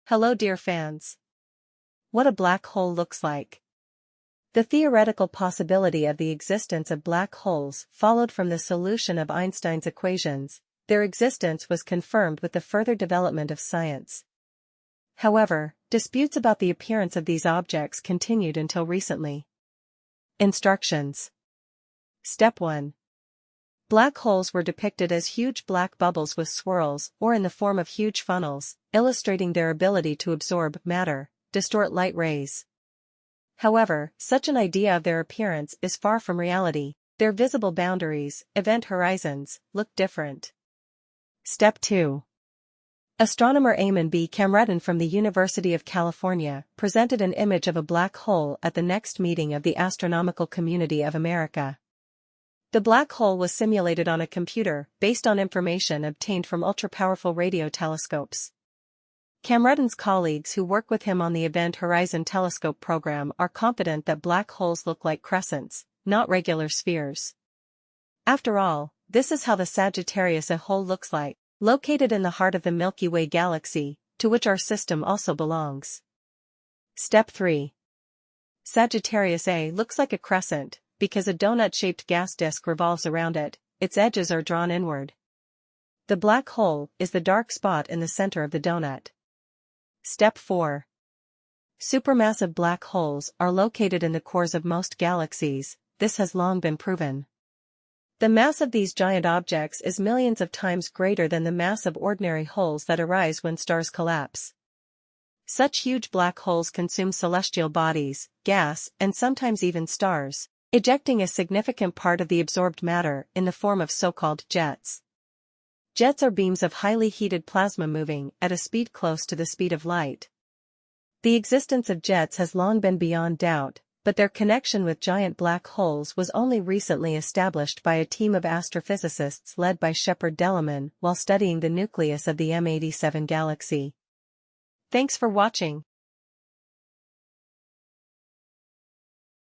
Hello dear fans. What a black hole looks like. The theoretical possibility of the existence of black holes followed from the solution of Einstein's equations. Their existence was confirmed with the further development of science. However, disputes about the appearance of these objects continued until recently. Instructions. Step 1. Black holes were depicted as huge black bubbles with swirls or in the form of huge funnels, illustrating their ability to absorb matter, distort light rays. However, such an idea of their appearance is far from reality. Their visible boundaries, event horizons, look different. Step 2. Astronomer Eamon B. Kamredin from the University of California presented an image of a black hole at the next meeting of the Astronomical Community of America. The black hole was simulated on a computer based on information obtained from ultra-powerful radio telescopes. Kamredin's colleagues who work with him on the Event Horizon Telescope program are confident that black holes look like crescents, not regular spheres. After all, this is how the Sagittarius A hole looks like, located in the heart of the Milky Way galaxy, to which our system also belongs. Step 3. Sagittarius A looks like a crescent, because a donut-shaped gas disk revolves around it, its edges are drawn inward. The black hole is the dark spot in the center of the donut. Step 4. Supermassive black holes are located in the cores of most galaxies. This has long been proven. The mass of these giant objects is millions of times greater than the mass of ordinary holes that arise when stars collapse. Such huge black holes consume celestial bodies, gas, and sometimes even stars, ejecting a significant part of the absorbed matter in the form of so-called jets. Jets are beams of highly heated plasma moving at a speed close to the speed of light. The existence of jets has long been beyond doubt, but their connection with giant black holes was only recently established by a team of astrophysicists led by Shepard Delamain while studying the nucleus of the M87 galaxy. Thanks for watching.